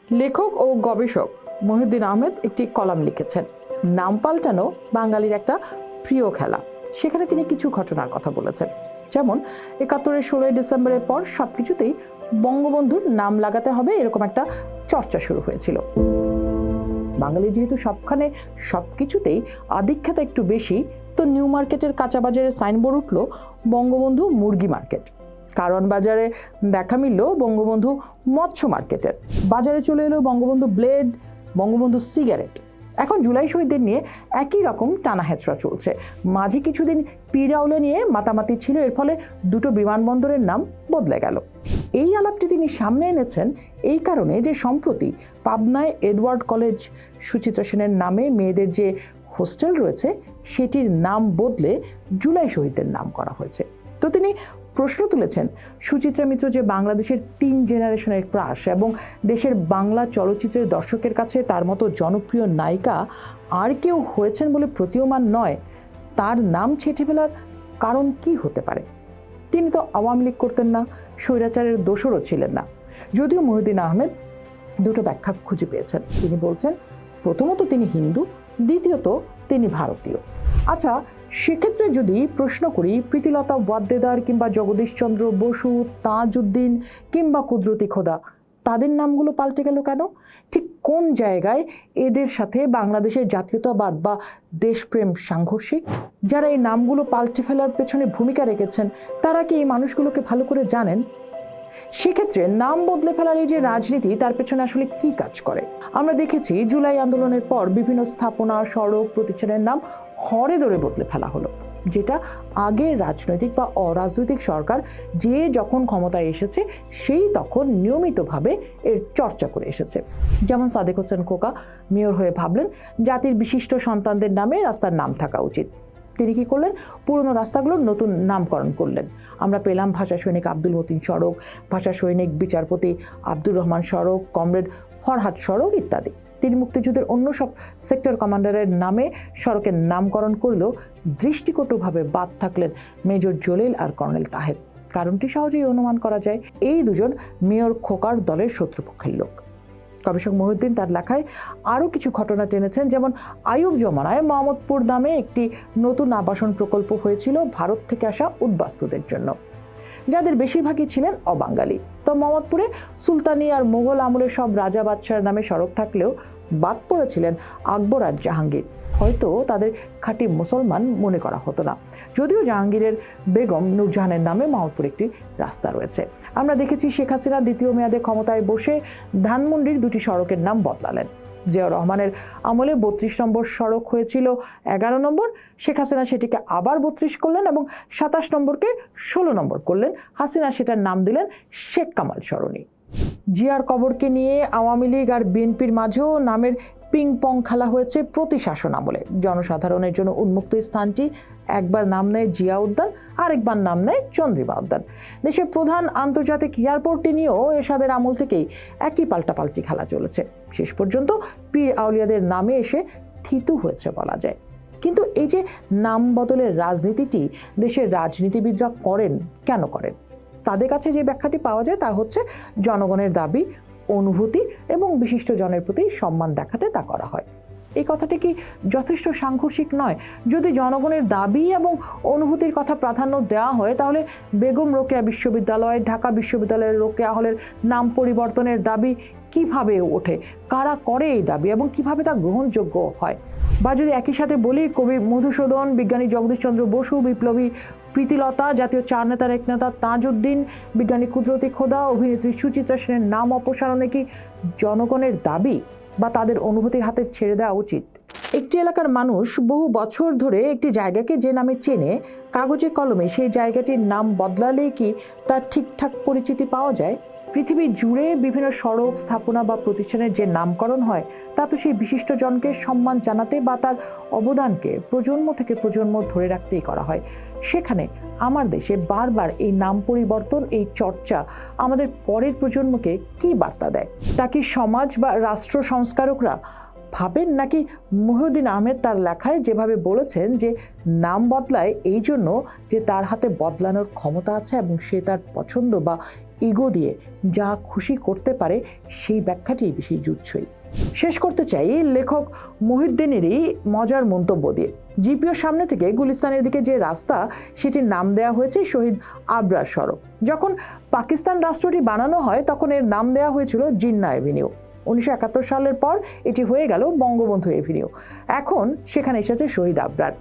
লেখক ও গবেষক মহিউদ্দিন আহমেদ একটি কলাম লিখেছেন, নাম পাল্টানো বাঙালির একটা প্রিয় খেলা। সেখানে তিনি কিছু ঘটনার কথা বলেছেন, যেমন ৭১-এর ১৬ই ডিসেম্বরের পর সবকিছুতেই বঙ্গবন্ধুর নাম লাগাতে হবে, এরকম একটা চর্চা শুরু হয়েছিল। বাঙালি যেহেতু সবখানে সবকিছুতেই আধিক্যতা একটু বেশি, তো নিউ মার্কেটের কাঁচা বাজারে সাইনবোর্ড উঠল বঙ্গবন্ধু মুরগি মার্কেট। কারণ বাজারে দেখা মিলল বঙ্গবন্ধু মৎস্য মার্কেটের। বাজারে চলে এলো বঙ্গবন্ধু ব্লেড, বঙ্গবন্ধু সিগারেট। এখন জুলাই শহীদদের নিয়ে একই রকম টানা হেঁচড়া চলছে। মাঝে কিছুদিন পিরাউলে নিয়ে মাতামাতি ছিল, এর ফলে দুটো বিমানবন্দরের নাম বদলে গেল। এই আলাপটি তিনি সামনে এনেছেন এই কারণে যে সম্প্রতি পাবনায় এডওয়ার্ড কলেজ সুচিত্রা সেনের নামে মেয়েদের যে হোস্টেল রয়েছে সেটির নাম বদলে জুলাই শহীদদের নাম করা হয়েছে। তো তিনি প্রশ্ন তুলেছেন, সুচিত্রা মিত্র যে বাংলাদেশের ৩ জেনারেশনের ক্রাশ এবং দেশের বাংলা চলচ্চিত্রের দর্শকের কাছে তার মতো জনপ্রিয় নায়িকা আর কেউ হয়েছেন বলে প্রতীয়মান নয়, তার নাম ছেঁটে ফেলার কারণ কি হতে পারে? তিনি তো আওয়ামী লীগ করতেন না, স্বৈরাচারের দোসরও ছিলেন না। যদিও মহিউদ্দিন আহমেদ দুটো ব্যাখ্যা খুঁজে পেয়েছেন। তিনি বলছেন, প্রথমত তিনি হিন্দু, দ্বিতীয়ত তিনি ভারতীয়। আচ্ছা, সেক্ষেত্রে যদি প্রশ্ন করি, প্রীতিলতা ওয়াদ্দেদার কিংবা জগদীশচন্দ্র বসু, তাজউদ্দিন কিংবা কুদরতি খোদা, তাদের নামগুলো পাল্টে গেল কেন? ঠিক কোন জায়গায় এদের সাথে বাংলাদেশের জাতীয়তাবাদ বা দেশপ্রেম সাংঘর্ষিক? যারা এই নামগুলো পাল্টে ফেলার পেছনে ভূমিকা রেখেছেন, তারা কি এই মানুষগুলোকে ভালো করে জানেন? সেক্ষেত্রে নাম বদলে ফেলার এই যে রাজনীতি, তার পেছনে আসলে কি কাজ করে? আমরা দেখেছি জুলাই আন্দোলনের পর বিভিন্ন স্থাপনা, সড়ক, প্রতিষ্ঠানের নাম হরে ধরে বদলে ফেলা হলো, যেটা আগে রাজনৈতিক বা অরাজনৈতিক সরকার যে যখন ক্ষমতায় এসেছে সেই তখন নিয়মিতভাবে এর চর্চা করে এসেছে। যেমন সাদেক হোসেন খোকা মেয়র হয়ে ভাবলেন জাতির বিশিষ্ট সন্তানদের নামে রাস্তার নাম থাকা উচিত। তিনি কি করলেন? পুরনো রাস্তাগুলোর নতুন নামকরণ করলেন। আমরা পেলাম ভাষা সৈনিক আব্দুল মতিন সড়ক, ভাষা সৈনিক বিচারপতি আব্দুর রহমান সড়ক, কমরেড ফরহাদ সড়ক ইত্যাদি। তিনি মুক্তিযুদ্ধের অন্য সব সেক্টর কমান্ডারের নামে সড়কের নামকরণ করলেও দৃষ্টিকটুভাবে বাদ থাকলেন মেজর জলিল আর কর্নেল তাহের। কারণটি সহজেই অনুমান করা যায়, এই দুজন মেয়র খোকার দলের শত্রুপক্ষের লোক। গবেষক মহিউদ্দিন তার লেখায় আরও কিছু ঘটনা টেনেছেন, যেমন আইয়ুব জমানায় মোহাম্মদপুর নামে একটি নতুন আবাসন প্রকল্প হয়েছিল ভারত থেকে আসা উদ্বাস্তুদের জন্য, যাদের বেশিরভাগই ছিলেন অবাঙালি। তো মোহাম্মদপুরে সুলতানি আর মোগল আমলের সব রাজা বাদশার নামে সড়ক থাকলেও বাদ পড়েছিলেন আকবর আর জাহাঙ্গীর। হয়তো তাদের খাঁটি মুসলমান মনে করা হতো না, যদিও জাহাঙ্গীরের বেগম নূরজাহানের নামে মোহাম্মদপুর একটি রাস্তা রয়েছে। আমরা দেখেছি শেখ হাসিনা দ্বিতীয় মেয়াদে ক্ষমতায় বসে ধানমন্ডির দুটি সড়কের নাম বদলালেন। জিয়াউর রহমানের আমলে ৩২ নম্বর সড়ক হয়েছিল ১১ নম্বর, শেখ হাসিনা সেটিকে আবার ৩২ করলেন এবং ২৭ নম্বরকে ১৬ নম্বর করলেন। হাসিনা সেটার নাম দিলেন শেখ কামাল সরণি। জিয়ার কবরকে নিয়ে আওয়ামী লীগ আর বিএনপির মাঝেও নামের পিং পং খেলা হয়েছে প্রতি শাসন আমলে। জনসাধারণের জন্য উন্মুক্ত স্থানটি একবার নাম নেয় জিয়া উদ্যান, আরেকবার নাম নেয় চন্দ্রিমা উদ্যান। দেশের প্রধান আন্তর্জাতিক এয়ারপোর্টটি নিয়েও এরশাদের আমল থেকেই একই পাল্টাপাল্টি খেলা চলেছে। শেষ পর্যন্ত পীর আউলিয়াদের নামে এসে থিতু হয়েছে বলা যায়। কিন্তু এই যে নাম বদলের রাজনীতিটি দেশের রাজনীতিবিদরা করেন, কেন করেন? তাদের কাছে যে ব্যাখ্যাটি পাওয়া যায় তা হচ্ছে জনগণের দাবি, অনুভূতি এবং বিশিষ্ট জনের প্রতি সম্মান দেখাতে তা করা হয়। এই কথাটি কি যথেষ্ট সাংঘর্ষিক নয়? যদি জনগণের দাবি এবং অনুভূতির কথা প্রাধান্য দেওয়া হয়, তাহলে বেগম রোকেয়া বিশ্ববিদ্যালয়, ঢাকা বিশ্ববিদ্যালয়ের রোকেয়া হলের নাম পরিবর্তনের দাবি কিভাবে ওঠে, কারা করে এই দাবি এবং কিভাবে তা গ্রহণযোগ্য হয়? বা যদি একই সাথে বলি, কবি মধুসূদন, বিজ্ঞানী জগদীশচন্দ্র বসু, বিপ্লবী প্রীতিলতা, জাতীয় চার নেতার এক নেতা তাজউদ্দিন, বিজ্ঞানী কুদরতি খোদা, অভিনেত্রী সুচিত্রা সেনের নাম অপসারণে কি জনগণের দাবি বা তাদের অনুভূতির হাতে ছেড়ে দেওয়া উচিত? একটি এলাকার মানুষ বহু বছর ধরে একটি জায়গাকে যে নামে চেনে, কাগজে কলমে সেই জায়গাটির নাম বদলালেই কি তার ঠিকঠাক পরিচিতি পাওয়া যায়? পৃথিবী জুড়ে বিভিন্ন সড়ক, স্থাপনা বা প্রতিষ্ঠানের যে নামকরণ হয়, তা তো সেই বিশিষ্ট জনকে সম্মান জানাতে বা তার অবদানকে প্রজন্ম থেকে প্রজন্ম ধরে রাখতেই করা হয়। সেখানে আমার দেশে বারবার এই নাম পরিবর্তন, এই চর্চা আমাদের পরের প্রজন্মকে কি বার্তা দেয়? তা কি সমাজ বা রাষ্ট্র সংস্কারকরা ভাবেন, নাকি মহিউদ্দিন আহমেদ তার লেখায় যেভাবে বলেছেন যে নাম বদলায় এই জন্য যে তার হাতে বদলানোর ক্ষমতা আছে এবং সে তার পছন্দ বা ইগো দিয়ে যা খুশি করতে পারে সেই ব্যাখ্যাটি বেশি জুৎসই। শেষ করতে চাই লেখক মহিউদ্দিনেরই মজার মন্তব্য দিয়ে। জিপিওর সামনে থেকে গুলিস্তানের দিকে যে রাস্তা, সেটির নাম দেওয়া হয়েছে শহীদ আবরার সড়ক। যখন পাকিস্তান রাষ্ট্রটি বানানো হয় তখন এর নাম দেওয়া হয়েছিল জিন্নাহ এভিনিউ। 1971 সালের পর এটি হয়ে গেল বঙ্গবন্ধু এভিনিউ। এখন সেখানে এসেছে শহীদ আবরার।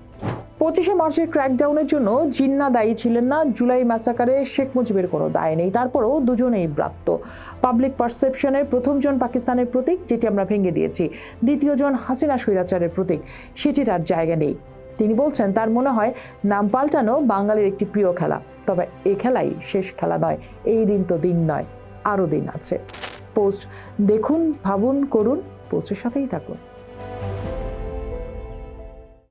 25শে মার্চের ক্র্যাকডাউনের জন্য জিন্নাহ দায়ী ছিলেন না, জুলাই ম্যাসাকারে শেখ মুজিবের কোনো দায় নেই, তারপরেও দুজনেই ব্রাত্য। পাবলিক পারসেপশনের প্রথমজন পাকিস্তানের প্রতীক, যেটি আমরা ভেঙে দিয়েছি। দ্বিতীয়জন হাসিনা স্বৈরাচারের প্রতীক, সেটির আর জায়গা নেই। তিনি বলছেন তার মনে হয় নাম পাল্টানো বাঙালির একটি প্রিয় খেলা, তবে এ খেলাই শেষ খেলা নয়। এই দিন তো দিন নয়, আরও দিন আছে। পোস্ট দেখুন, ভাবুন, করুন, পোস্টের সাথেই থাকুন।